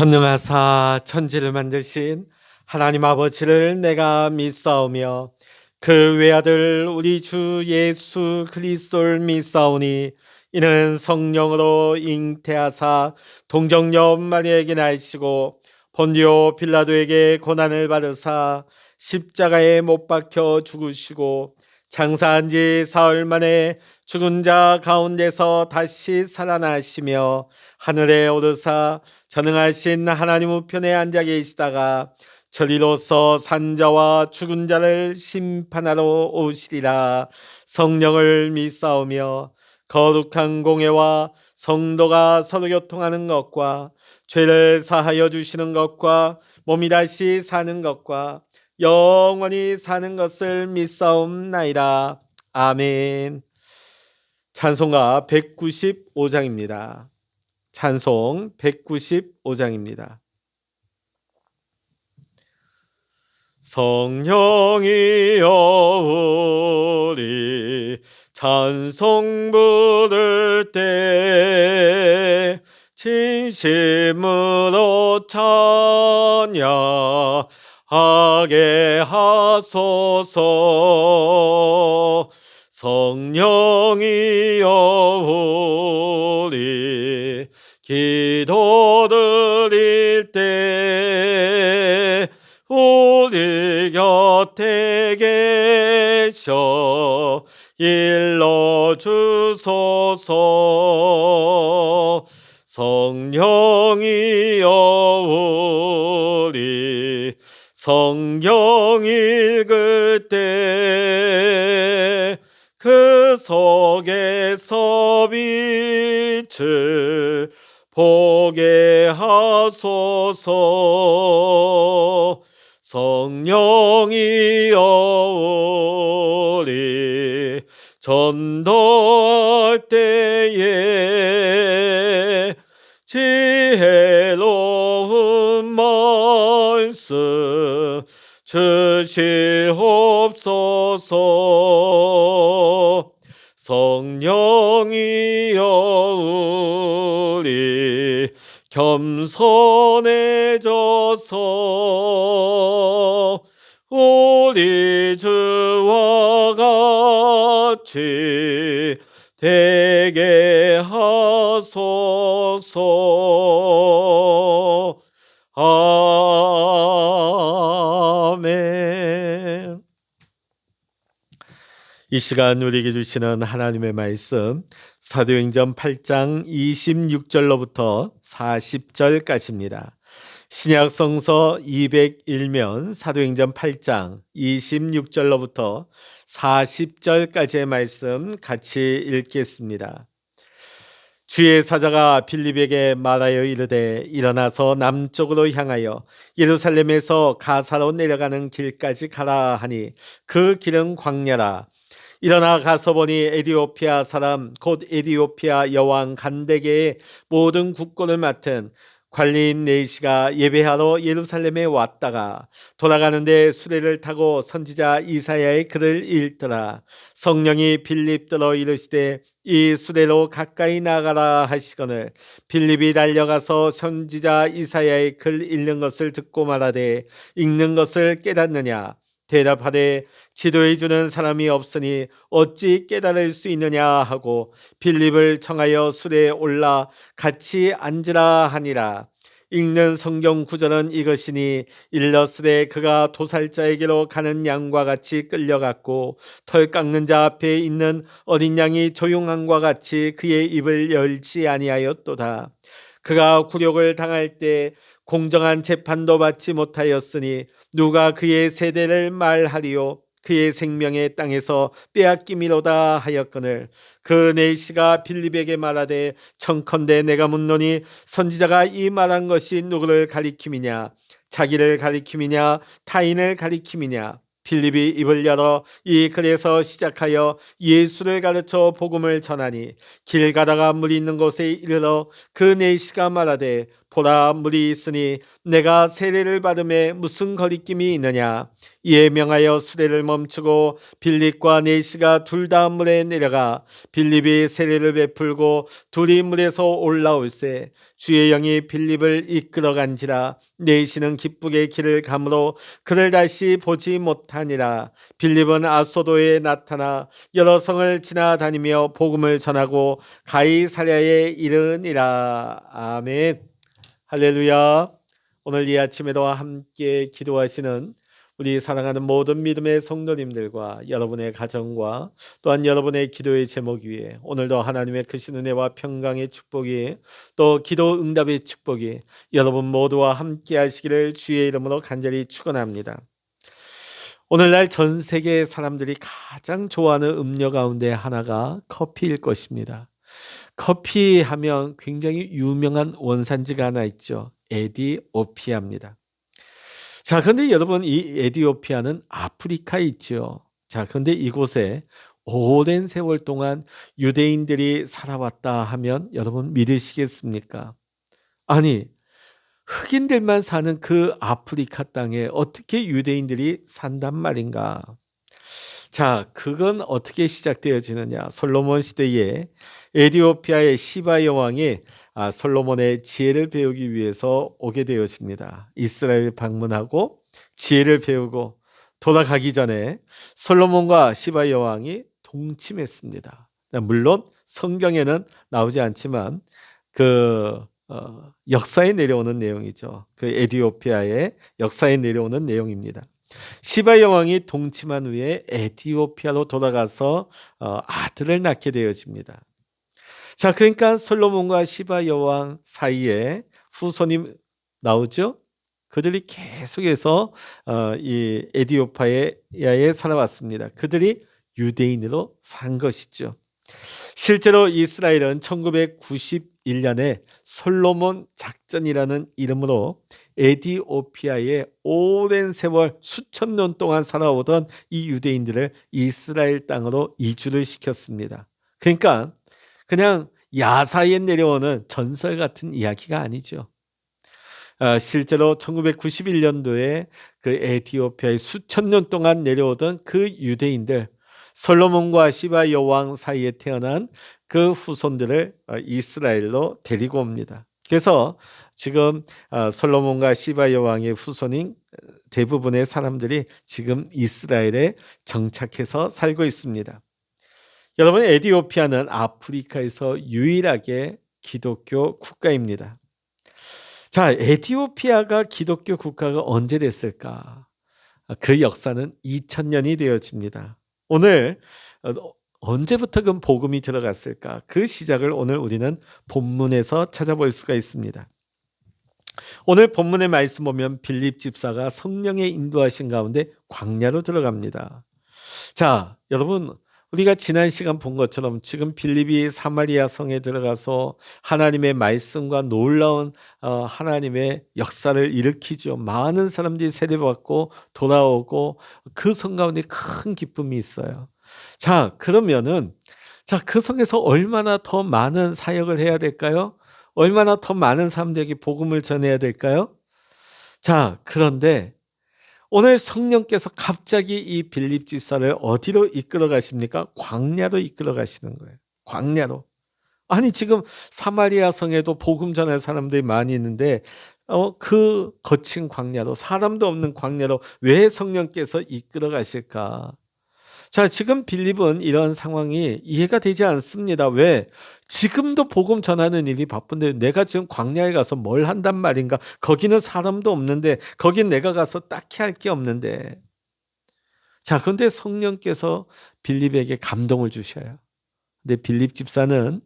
전능하사 천지를 만드신 하나님 아버지를 내가 믿사오며 그 외아들 우리 주 예수 그리스도를 믿사오니 이는 성령으로 잉태하사 동정녀 마리아에게 나시고 본디오 빌라도에게 고난을 받으사 십자가에 못 박혀 죽으시고 장사한 지 사흘 만에 죽은 자 가운데서 다시 살아나시며 하늘에 오르사 전능하신 하나님 우편에 앉아 계시다가 저리로서 산자와 죽은 자를 심판하러 오시리라. 성령을 믿사오며 거룩한 공회와 성도가 서로 교통하는 것과 죄를 사하여 주시는 것과 몸이 다시 사는 것과 영원히 사는 것을 믿사옵나이다. 아멘. 찬송가 195장입니다. 찬송 195장입니다. 성령이여 우리 찬송 부를 때 진심으로 찬양하게 하소서. 성령이여 우리 기도 드릴 때 우리 곁에 계셔 일러주소서. 성령이여 우리 성경 읽을 때 그 속에서 빛을 보게 하소서. 성령이여 우리 전도할 때에 지혜로운 말씀 주시옵소서. 성령이여 우리 겸손해져서 우리 주와 같이 되게 하소서. 아멘. 이 시간 우리에게 주시는 하나님의 말씀 사도행전 8장 26절로부터 40절까지입니다. 신약성서 201면 사도행전 8장 26절로부터 40절까지의 말씀 같이 읽겠습니다. 주의 사자가 빌립에게 말하여 이르되 일어나서 남쪽으로 향하여 예루살렘에서 가사로 내려가는 길까지 가라 하니 그 길은 광야라. 일어나 가서 보니 에디오피아 사람 곧 에디오피아 여왕 간데게의 모든 국권을 맡은 관리인 네시가 예배하러 예루살렘에 왔다가 돌아가는데 수레를 타고 선지자 이사야의 글을 읽더라. 성령이 빌립더러 이르시되 이 수레로 가까이 나가라 하시거늘 빌립이 달려가서 선지자 이사야의 글 읽는 것을 듣고 말하되 읽는 것을 깨닫느냐? 대답하되 지도해 주는 사람이 없으니 어찌 깨달을 수 있느냐 하고 빌립을 청하여 수레에 올라 같이 앉으라 하니라. 읽는 성경 구절은 이것이니 일러스되 그가 도살자에게로 가는 양과 같이 끌려갔고 털 깎는 자 앞에 있는 어린 양이 조용함과 같이 그의 입을 열지 아니하였도다. 그가 굴욕을 당할 때 공정한 재판도 받지 못하였으니 누가 그의 세대를 말하리요? 그의 생명의 땅에서 빼앗김이로다 하였거늘 그 네시가 빌립에게 말하되 청컨대 내가 묻노니 선지자가 이 말한 것이 누구를 가리킴이냐? 자기를 가리킴이냐? 타인을 가리킴이냐? 빌립이 입을 열어 이 글에서 시작하여 예수를 가르쳐 복음을 전하니 길 가다가 물이 있는 곳에 이르러 그 네시가 말하되 보라, 물이 있으니 내가 세례를 받음에 무슨 거리낌이 있느냐. 이에 명하여 수레를 멈추고 빌립과 네시가 둘 다 물에 내려가 빌립이 세례를 베풀고 둘이 물에서 올라올세 주의 영이 빌립을 이끌어간지라. 네시는 기쁘게 길을 가므로 그를 다시 보지 못하니라. 빌립은 아소도에 나타나 여러 성을 지나다니며 복음을 전하고 가이사랴에 이르니라. 아멘. 할렐루야. 오늘 이 아침에도 함께 기도하시는 우리 사랑하는 모든 믿음의 성도님들과 여러분의 가정과 또한 여러분의 기도의 제목 위에 오늘도 하나님의 크신 은혜와 평강의 축복이 또 기도 응답의 축복이 여러분 모두와 함께 하시기를 주의 이름으로 간절히 축원합니다. 오늘날 전 세계 사람들이 가장 좋아하는 음료 가운데 하나가 커피일 것입니다. 커피 하면 굉장히 유명한 원산지가 하나 있죠. 에디오피아입니다. 자, 그런데 여러분 이 에디오피아는 아프리카에 있죠. 자, 그런데 이곳에 오랜 세월 동안 유대인들이 살아왔다 하면 여러분 믿으시겠습니까? 아니, 흑인들만 사는 그 아프리카 땅에 어떻게 유대인들이 산단 말인가? 자, 그건 어떻게 시작되어지느냐? 솔로몬 시대에 에디오피아의 시바 여왕이 솔로몬의 지혜를 배우기 위해서 오게 되어집니다. 이스라엘 방문하고 지혜를 배우고 돌아가기 전에 솔로몬과 시바 여왕이 동침했습니다. 물론 성경에는 나오지 않지만 그 역사에 내려오는 내용이죠. 그 에디오피아의 역사에 내려오는 내용입니다. 시바 여왕이 동침한 후에 에티오피아로 돌아가서 아들을 낳게 되어집니다. 자, 그러니까 솔로몬과 시바 여왕 사이에 후손이 나오죠. 그들이 계속해서 이 에티오피아에 살아왔습니다. 그들이 유대인으로 산 것이죠. 실제로 이스라엘은 1991년에 솔로몬 작전이라는 이름으로 에디오피아에 오랜 세월 수천 년 동안 살아오던 이 유대인들을 이스라엘 땅으로 이주를 시켰습니다. 그러니까 그냥 야사에 내려오는 전설 같은 이야기가 아니죠. 실제로 1991년도에 그 에티오피아에 수천 년 동안 내려오던 그 유대인들, 솔로몬과 시바 여왕 사이에 태어난 그 후손들을 이스라엘로 데리고 옵니다. 그래서 지금 솔로몬과 시바 여왕의 후손인 대부분의 사람들이 지금 이스라엘에 정착해서 살고 있습니다. 여러분, 에티오피아는 아프리카에서 유일하게 기독교 국가입니다. 자, 에티오피아가 기독교 국가가 언제 됐을까? 그 역사는 2000년이 되어집니다. 오늘 언제부터 그 복음이 들어갔을까? 그 시작을 오늘 우리는 본문에서 찾아볼 수가 있습니다. 오늘 본문의 말씀 보면 빌립 집사가 성령의 인도하신 가운데 광야로 들어갑니다. 자, 여러분, 우리가 지난 시간 본 것처럼 지금 빌립이 사마리아 성에 들어가서 하나님의 말씀과 놀라운 하나님의 역사를 일으키죠. 많은 사람들이 세례받고 돌아오고 그 성 가운데 큰 기쁨이 있어요. 자, 그러면은 그 성에서 얼마나 더 많은 사역을 해야 될까요? 얼마나 더 많은 사람들에게 복음을 전해야 될까요? 자, 그런데 오늘 성령께서 갑자기 이 빌립 집사를 어디로 이끌어 가십니까? 광야로 이끌어 가시는 거예요. 광야로. 아니, 지금 사마리아 성에도 복음 전할 사람들이 많이 있는데 그 거친 광야로, 사람도 없는 광야로 왜 성령께서 이끌어 가실까? 자, 지금 빌립은 이런 상황이 이해가 되지 않습니다. 왜? 지금도 복음 전하는 일이 바쁜데 내가 지금 광야에 가서 뭘 한단 말인가? 거기는 사람도 없는데, 거긴 내가 가서 딱히 할 게 없는데. 자, 그런데 성령께서 빌립에게 감동을 주셔요. 근데 빌립 집사는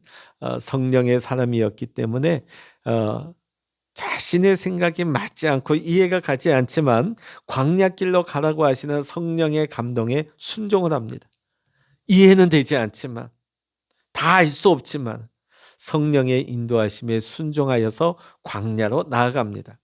성령의 사람이었기 때문에 자신의 생각이 맞지 않고 이해가 가지 않지만 광야길로 가라고 하시는 성령의 감동에 순종을 합니다. 이해는 되지 않지만, 다 알 수 없지만 성령의 인도하심에 순종하여서 광야로 나아갑니다.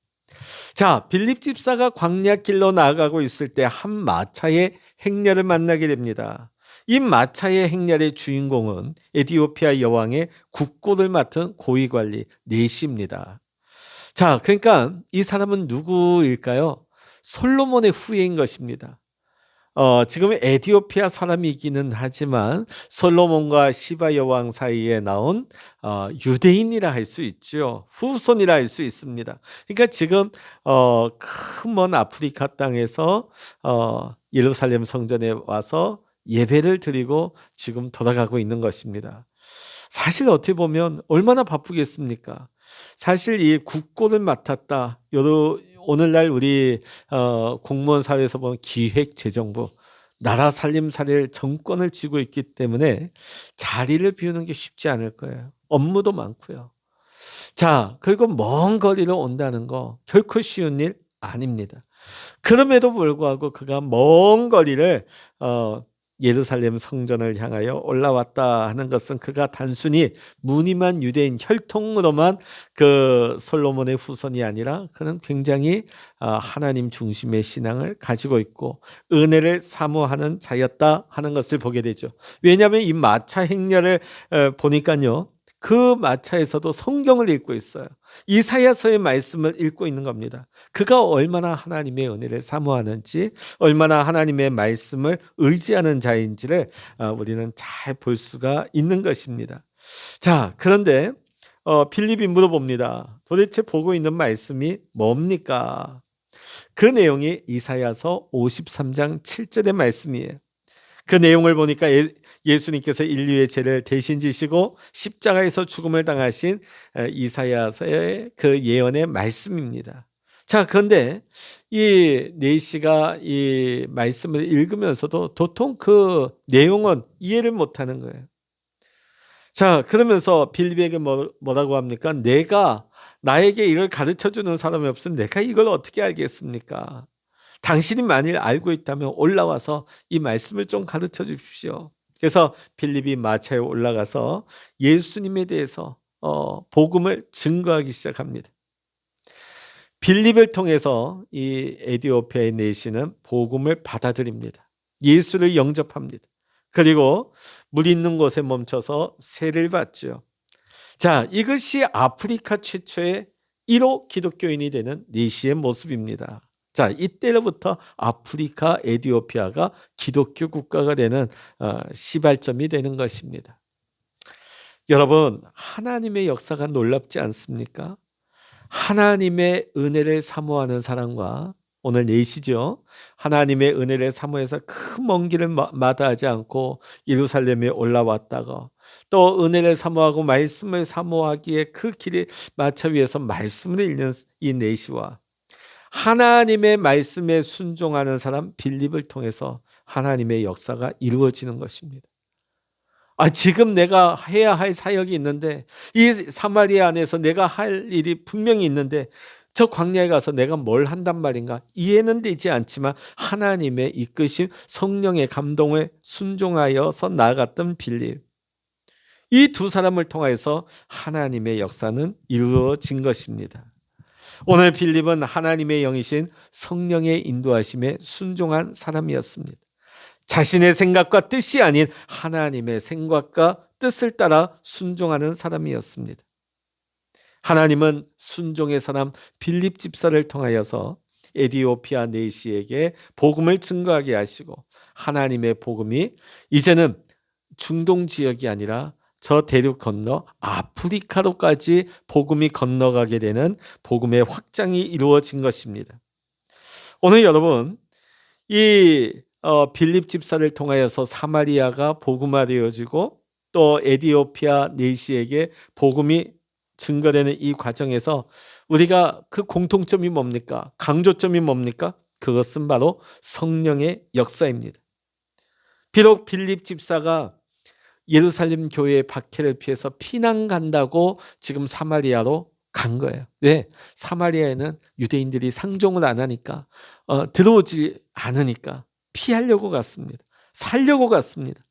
자, 빌립 집사가 광야길로 나아가고 있을 때 한 마차의 행렬을 만나게 됩니다. 이 마차의 행렬의 주인공은 에티오피아 여왕의 국고를 맡은 고위관리 네시입니다. 자, 그러니까 이 사람은 누구일까요? 솔로몬의 후예인 것입니다. 지금 에티오피아 사람이기는 하지만 솔로몬과 시바 여왕 사이에 나온 유대인이라 할 수 있죠. 후손이라 할 수 있습니다. 그러니까 지금 큰 먼 아프리카 땅에서 예루살렘 성전에 와서 예배를 드리고 지금 돌아가고 있는 것입니다. 사실 어떻게 보면 얼마나 바쁘겠습니까? 사실 이 국고를 맡았다. 오늘날 우리 공무원 사회에서 보면 기획재정부 나라 살림살이를 정권을 쥐고 있기 때문에 자리를 비우는 게 쉽지 않을 거예요. 업무도 많고요. 자, 그리고 먼 거리로 온다는 거 결코 쉬운 일 아닙니다. 그럼에도 불구하고 그가 먼 거리를 예루살렘 성전을 향하여 올라왔다 하는 것은 그가 단순히 무늬만 유대인 혈통으로만 그 솔로몬의 후손이 아니라 그는 굉장히 하나님 중심의 신앙을 가지고 있고 은혜를 사모하는 자였다 하는 것을 보게 되죠. 왜냐하면 이 마차 행렬을 보니까요. 그 마차에서도 성경을 읽고 있어요. 이사야서의 말씀을 읽고 있는 겁니다. 그가 얼마나 하나님의 은혜를 사모하는지, 얼마나 하나님의 말씀을 의지하는 자인지를 우리는 잘 볼 수가 있는 것입니다. 자, 그런데 빌립이 물어봅니다. 도대체 보고 있는 말씀이 뭡니까? 그 내용이 이사야서 53장 7절의 말씀이에요. 그 내용을 보니까 예수님께서 인류의 죄를 대신 지시고 십자가에서 죽음을 당하신 이사야서의 그 예언의 말씀입니다. 자, 그런데 이 네시가 이 말씀을 읽으면서도 도통 그 내용은 이해를 못하는 거예요. 자, 그러면서 빌립에게 뭐라고 합니까? 나에게 이걸 가르쳐 주는 사람이 없으면 내가 이걸 어떻게 알겠습니까? 당신이 만일 알고 있다면 올라와서 이 말씀을 좀 가르쳐 주십시오. 그래서 빌립이 마차에 올라가서 예수님에 대해서 복음을 증거하기 시작합니다. 빌립을 통해서 이 에티오피아의 내시는 복음을 받아들입니다. 예수를 영접합니다. 그리고 물 있는 곳에 멈춰서 세를 받죠. 자, 이것이 아프리카 최초의 1호 기독교인이 되는 네시의 모습입니다. 자, 이때로부터 아프리카 에티오피아가 기독교 국가가 되는 시발점이 되는 것입니다. 여러분, 하나님의 역사가 놀랍지 않습니까? 하나님의 은혜를 사모하는 사람과 오늘 내시죠. 하나님의 은혜를 사모해서 큰 먼 길을 마다하지 않고 예루살렘에 올라왔다가 또 은혜를 사모하고 말씀을 사모하기에 그 길이 마차 위에서 말씀을 읽는 이 내시와 하나님의 말씀에 순종하는 사람 빌립을 통해서 하나님의 역사가 이루어지는 것입니다. 지금 내가 해야 할 사역이 있는데 이 사마리아 안에서 내가 할 일이 분명히 있는데 저 광야에 가서 내가 뭘 한단 말인가 이해는 되지 않지만 하나님의 이끄심 성령의 감동에 순종하여서 나아갔던 빌립, 이 두 사람을 통하여서 하나님의 역사는 이루어진 것입니다. 오늘 빌립은 하나님의 영이신 성령의 인도하심에 순종한 사람이었습니다. 자신의 생각과 뜻이 아닌 하나님의 생각과 뜻을 따라 순종하는 사람이었습니다. 하나님은 순종의 사람 빌립 집사를 통하여서 에티오피아 네시에게 복음을 증거하게 하시고 하나님의 복음이 이제는 중동 지역이 아니라 저 대륙 건너 아프리카로까지 복음이 건너가게 되는 복음의 확장이 이루어진 것입니다. 오늘 여러분, 이 빌립 집사를 통하여서 사마리아가 복음화되어지고 또 에티오피아 네시에게 복음이 증거되는 이 과정에서 우리가 그 공통점이 뭡니까? 강조점이 뭡니까? 그것은 바로 성령의 역사입니다. 비록 빌립 집사가 예루살렘 교회의 박해를 피해서 피난 간다고 지금 사마리아로 간 거예요. 네, 사마리아에는 유대인들이 상종을 안 하니까 들어오지 않으니까 피하려고 갔습니다. 살려고 갔습니다.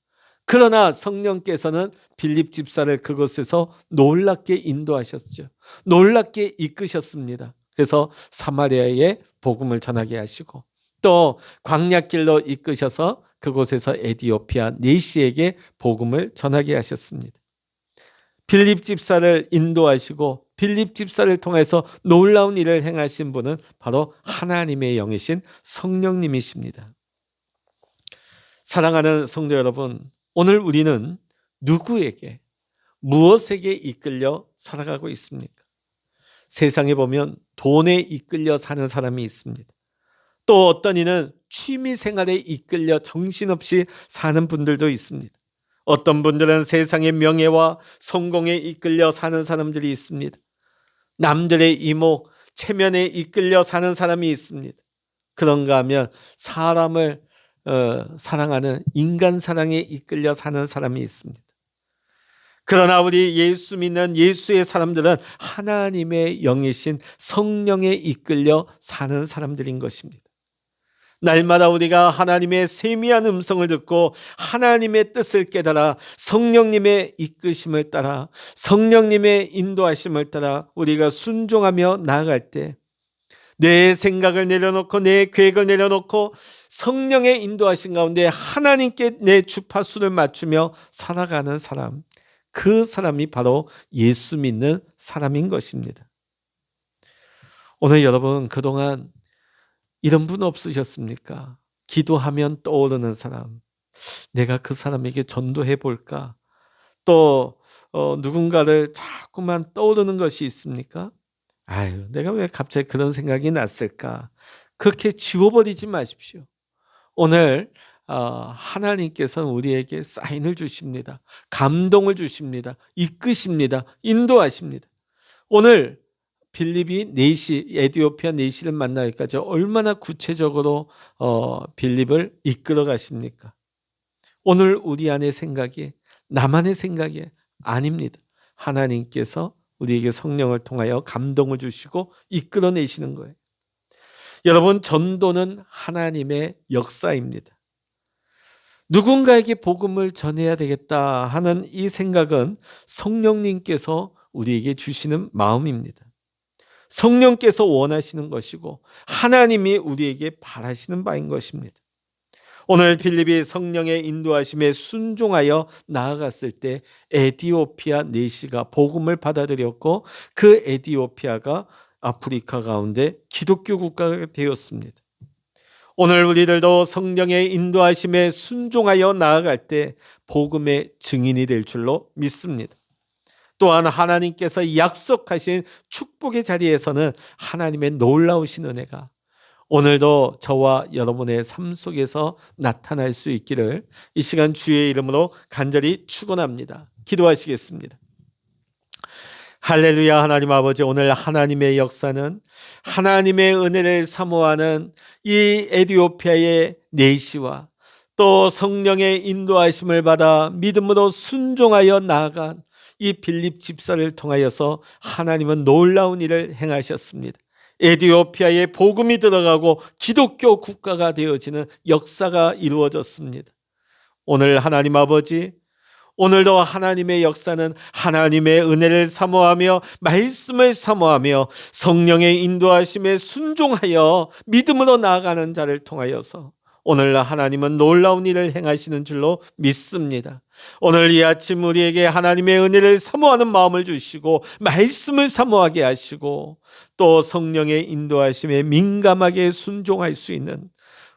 그러나 성령께서는 빌립 집사를 그곳에서 놀랍게 인도하셨죠. 놀랍게 이끄셨습니다. 그래서 사마리아에 복음을 전하게 하시고 또 광야길로 이끄셔서 그곳에서 에티오피아 네시에게 복음을 전하게 하셨습니다. 빌립 집사를 인도하시고 빌립 집사를 통해서 놀라운 일을 행하신 분은 바로 하나님의 영이신 성령님이십니다. 사랑하는 성도 여러분, 오늘 우리는 누구에게, 무엇에게 이끌려 살아가고 있습니까? 세상에 보면 돈에 이끌려 사는 사람이 있습니다. 또 어떤 이는 취미 생활에 이끌려 정신없이 사는 분들도 있습니다. 어떤 분들은 세상의 명예와 성공에 이끌려 사는 사람들이 있습니다. 남들의 이목, 체면에 이끌려 사는 사람이 있습니다. 그런가 하면 사람을 사랑하는 인간 사랑에 이끌려 사는 사람이 있습니다. 그러나 우리 예수 믿는 예수의 사람들은 하나님의 영이신 성령에 이끌려 사는 사람들인 것입니다. 날마다 우리가 하나님의 세미한 음성을 듣고 하나님의 뜻을 깨달아 성령님의 이끄심을 따라 성령님의 인도하심을 따라 우리가 순종하며 나아갈 때 내 생각을 내려놓고 내 계획을 내려놓고 성령의 인도하신 가운데 하나님께 내 주파수를 맞추며 살아가는 사람, 그 사람이 바로 예수 믿는 사람인 것입니다. 오늘 여러분, 그동안 이런 분 없으셨습니까? 기도하면 떠오르는 사람, 내가 그 사람에게 전도해 볼까? 또 누군가를 자꾸만 떠오르는 것이 있습니까? 아유, 내가 왜 갑자기 그런 생각이 났을까? 그렇게 지워버리지 마십시오. 오늘 하나님께서는 우리에게 사인을 주십니다. 감동을 주십니다. 이끄십니다. 인도하십니다. 오늘 빌립이 에디오피아 내시를 만나기까지 얼마나 구체적으로 빌립을 이끌어 가십니까? 오늘 우리 안의 생각이 나만의 생각이 아닙니다. 하나님께서 우리에게 성령을 통하여 감동을 주시고 이끌어내시는 거예요. 여러분, 전도는 하나님의 역사입니다. 누군가에게 복음을 전해야 되겠다 하는 이 생각은 성령님께서 우리에게 주시는 마음입니다. 성령께서 원하시는 것이고 하나님이 우리에게 바라시는 바인 것입니다. 오늘 빌립이 성령의 인도하심에 순종하여 나아갔을 때 에디오피아 내시가 복음을 받아들였고 그 에디오피아가 아프리카 가운데 기독교 국가가 되었습니다. 오늘 우리들도 성령의 인도하심에 순종하여 나아갈 때 복음의 증인이 될 줄로 믿습니다. 또한 하나님께서 약속하신 축복의 자리에서는 하나님의 놀라우신 은혜가 오늘도 저와 여러분의 삶 속에서 나타날 수 있기를 이 시간 주의 이름으로 간절히 축원합니다. 기도하시겠습니다. 할렐루야. 하나님 아버지, 오늘 하나님의 역사는 하나님의 은혜를 사모하는 이 에디오피아의 내시와 또 성령의 인도하심을 받아 믿음으로 순종하여 나아간 이 빌립 집사를 통하여서 하나님은 놀라운 일을 행하셨습니다. 에디오피아에 복음이 들어가고 기독교 국가가 되어지는 역사가 이루어졌습니다. 오늘 하나님 아버지, 오늘도 하나님의 역사는 하나님의 은혜를 사모하며 말씀을 사모하며 성령의 인도하심에 순종하여 믿음으로 나아가는 자를 통하여서 오늘 하나님은 놀라운 일을 행하시는 줄로 믿습니다. 오늘 이 아침 우리에게 하나님의 은혜를 사모하는 마음을 주시고 말씀을 사모하게 하시고 또 성령의 인도하심에 민감하게 순종할 수 있는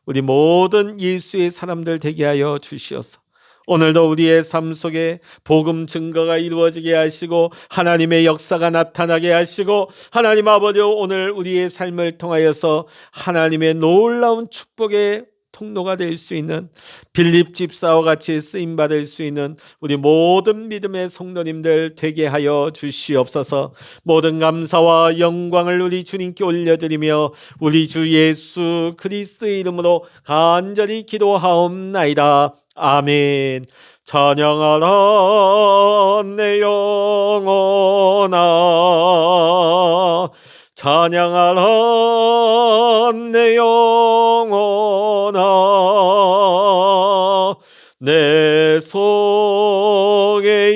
우리 모든 예수의 사람들 되게 하여 주시옵소서. 오늘도 우리의 삶 속에 복음 증거가 이루어지게 하시고 하나님의 역사가 나타나게 하시고 하나님 아버지, 오늘 우리의 삶을 통하여서 하나님의 놀라운 축복의 통로가 될 수 있는 빌립 집사와 같이 쓰임받을 수 있는 우리 모든 믿음의 성도님들 되게 하여 주시옵소서. 모든 감사와 영광을 우리 주님께 올려드리며 우리 주 예수 그리스도의 이름으로 간절히 기도하옵나이다. 아멘. 찬양하라 내 영혼아, 찬양하라 내 영혼아, 내 속에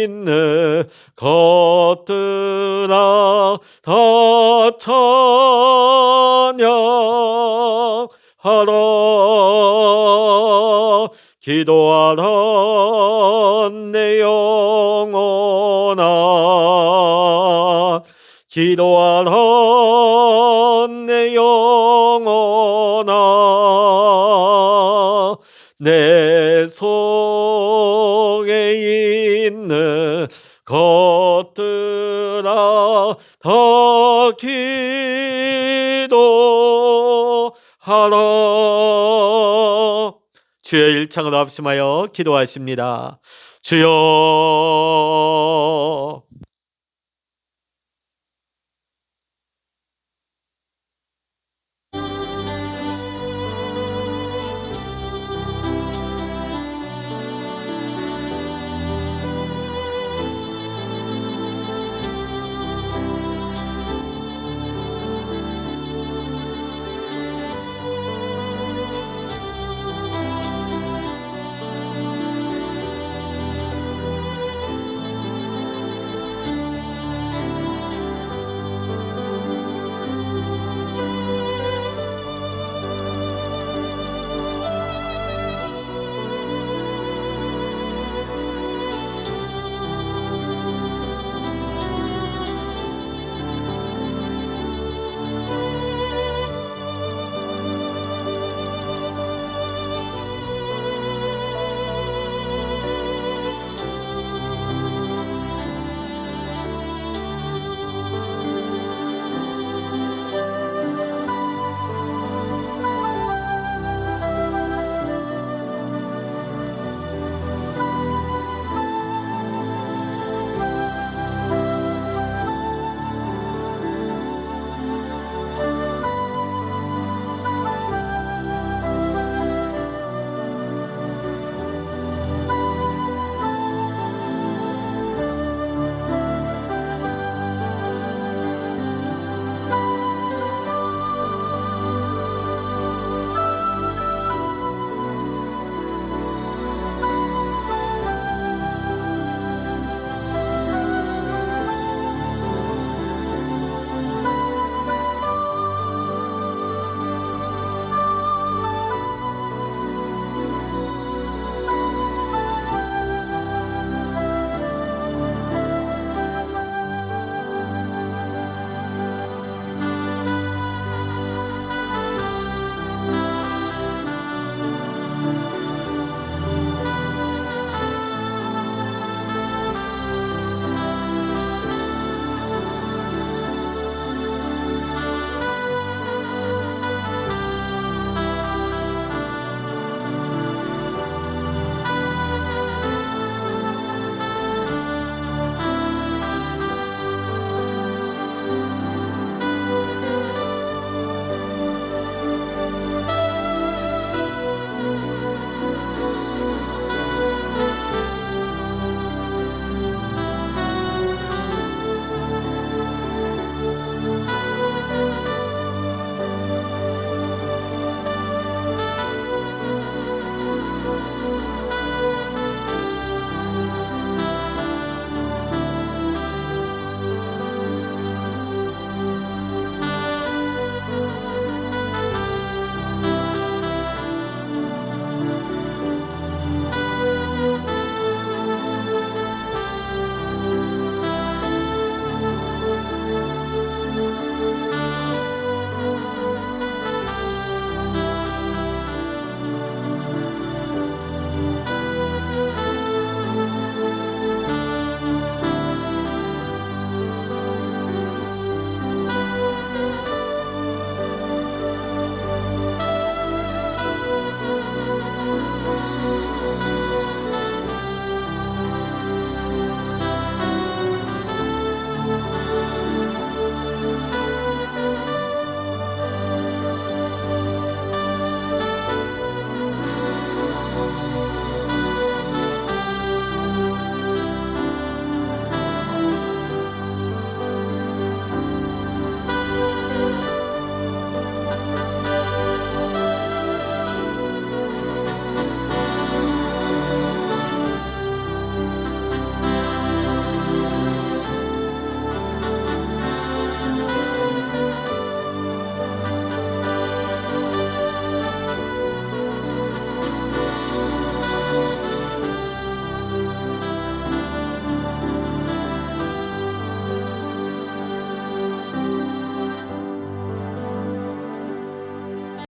있는 것들아 다 찬양하라. 기도하라 내 영혼아 기도하라 내 영혼아 내 속에 있는 것들아 다 기도하라. 주여 일창으로 합심하여 기도하십니다. 주여